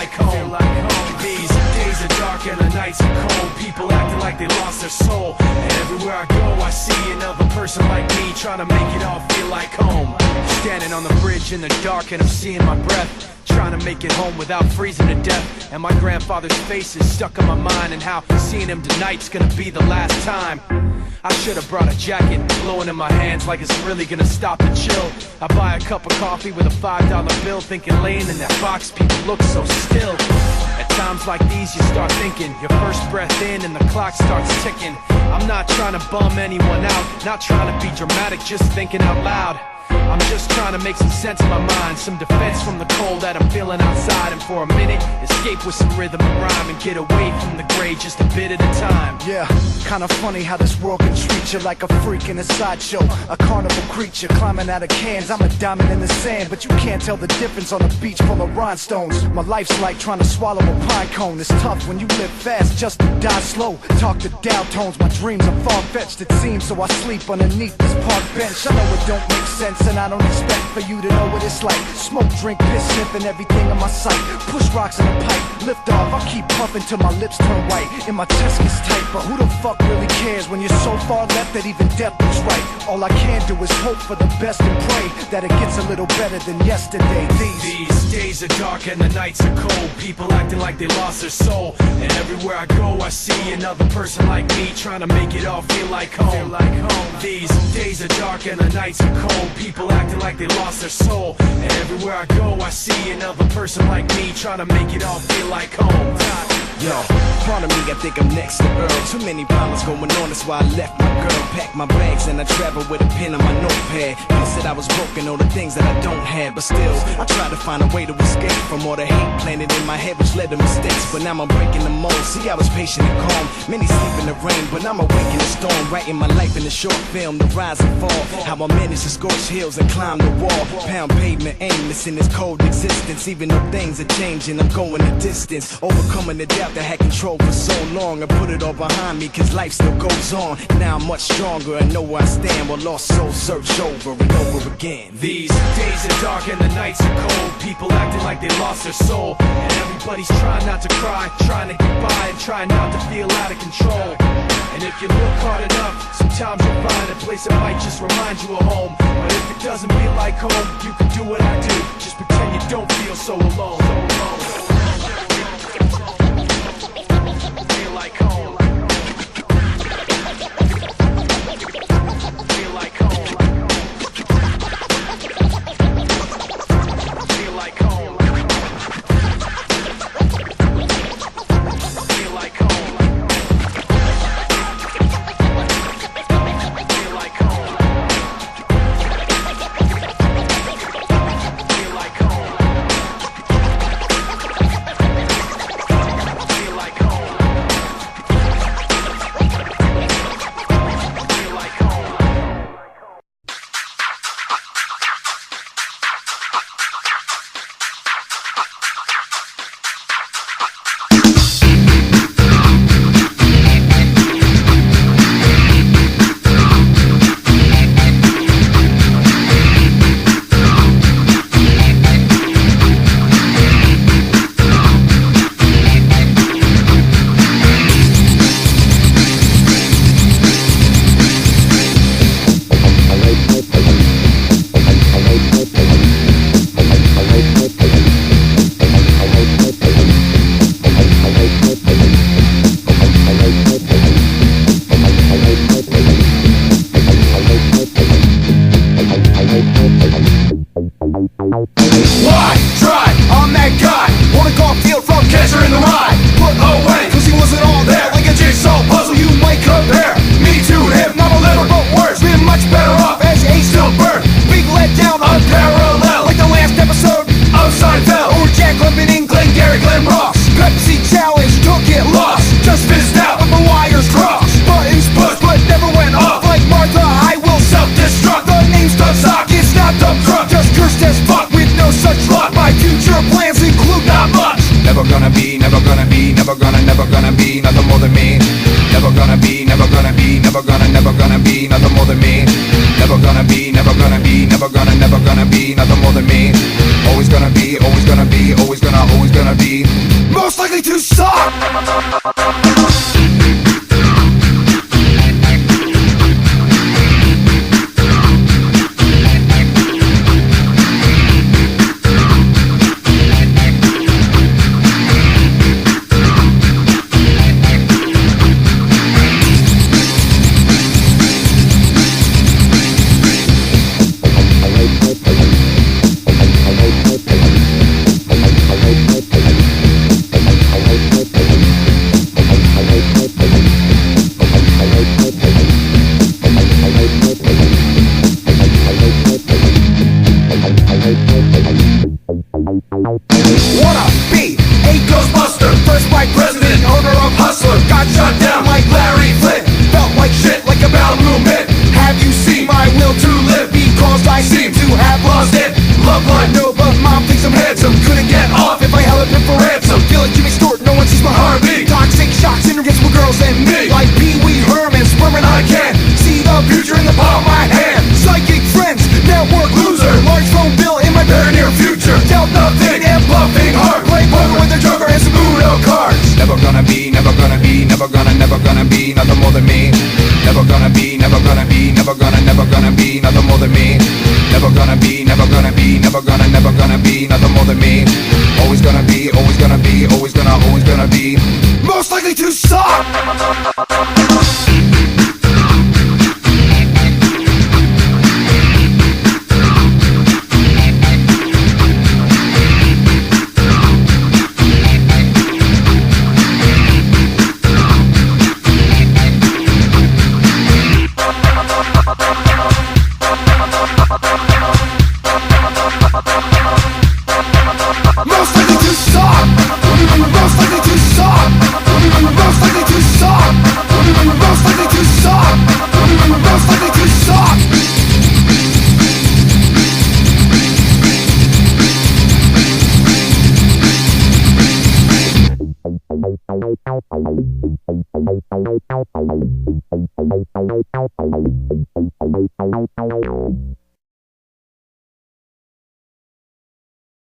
like home. These days are dark and the nights are cold. People acting like they lost their soul. And everywhere I go I see another person like me, trying to make it all feel like home. Standing on the bridge in the dark and I'm seeing my breath, trying to make it home without freezing to death. And my grandfather's face is stuck in my mind, and how seeing him tonight's gonna be the last time. I should have brought a jacket, blowing in my hands like it's really gonna stop the chill. I buy a cup of coffee with a $5 bill, thinking laying in that box people look so still. At times like these you start thinking, your first breath in and the clock starts ticking. I'm not trying to bum anyone out, not trying to be dramatic, just thinking out loud. I'm just trying to make some sense in my mind, some defense from the cold that I'm feeling outside. And for a minute, escape with some rhythm and rhyme, and get away from the gray just a bit at a time. Yeah, kinda funny how this world can treat you like a freak in a sideshow, a carnival creature climbing out of cans. I'm a diamond in the sand, but you can't tell the difference on a beach full of rhinestones. My life's like trying to swallow a pine cone. It's tough when you live fast just to die slow. Talk to Dow tones, my dreams are far-fetched it seems, so I sleep underneath this park bench. I know it don't make sense and I don't expect for you to know what it's like. Smoke, drink, piss, sniffing everything in my sight. Push rocks in a pipe, lift off, I keep puffing till my lips turn white and my chest gets tight. But who the fuck really cares when you're so far left that even death looks right? All I can do is hope for the best and pray that it gets a little better than yesterday. These days are dark and the nights are cold. People acting like they lost their soul. And everywhere I go I see another person like me, trying to make it all feel like home. These days are dark and the nights are cold. People acting like they lost their soul. And everywhere I go I see another person like me, trying to make it all feel like home. Yo, pardon me, I think I'm next to Earl. Too many problems going on, that's why I left my girl. Packed my bags and I traveled with a pen on my notepad. You said I was broken, all the things that I don't have. But still, I tried to find a way to escape from all the hate planted in my head, which led to mistakes. But now I'm breaking the mold. See, I was patient and calm. Many sleep in the rain, but I'm awake in the storm. Writing my life in a short film, the rise and fall. How I managed to scorch hills and climb the wall. Pound pavement, aimless in this cold existence. Even though things are changing, I'm going the distance. Overcoming the doubt that had control for so long. I put it all behind me, cause life still goes on. Now I'm much stronger and know where I stand, while lost souls search over and over again. These days are dark and the nights are cold. People acting like they lost their soul. And everybody's trying not to cry, trying to get by and trying not to feel out of control. And if you look hard enough, sometimes you'll find a place that might just remind you of home. But if it doesn't feel like home, you can do what I do, just pretend you don't feel so alone. Feel like home. Feel like home. Feel like home. Feel like home. Why? Try, I'm that guy. Wanna call field from Catcher in the Rye. Put away, cause he wasn't all there. Like a jigsaw puzzle you might compare me to him, not a little but worse. We're much better off as a stillbirth. Big letdown, unparalleled, like the last episode of Seinfeld. Or Jack Lemmon in Glengarry Glen Ross. Pepsi challenge, took it, lost. Just fizzed out with the wires crossed. Buttons pushed but never went off. Like Martha, I will self-destruct. The name's the sock, it's not dumb truck. Just cursed as fuck with no such luck. My future plans include not much. Never gonna be, never gonna be, never gonna be nothing more than me. Never gonna be, never gonna be, never gonna be nothing more than me. Never gonna be, never gonna be, never gonna be nothing more than me. Always gonna be, always gonna be, always gonna gonna be most likely to suck. Wanna be a Ghostbuster, first white president, owner of Hustler. Got shot down like Larry Flint, felt like shit like a bowel movement. Have you seen my will to live? Because I seem to have lost it. Love life, no, but mom thinks I'm handsome. Couldn't get off if I held it for ransom. Feel like Jimmy Stewart, no one sees my heartbeat. Toxic shocks, intergets with girls and me. Like Pee Wee Herman, swimming I can see the future in the palm of my hand. Psychic friends, network loser, large phone bill in my very near future. Tell nothing and bluffing hard. Play poker with the Joker and some Uno cards. never gonna be, never gonna be, never gonna be nothing more than me. Never gonna be, never gonna be, never gonna be nothing more than me. Never gonna be, never gonna be, never gonna be nothing more than me. Always gonna be, always gonna be, always gonna be most likely to suck. Most likely to suck. Most likely to suck. Most likely to suck. Most likely to suck. Most likely to suck. Thank you.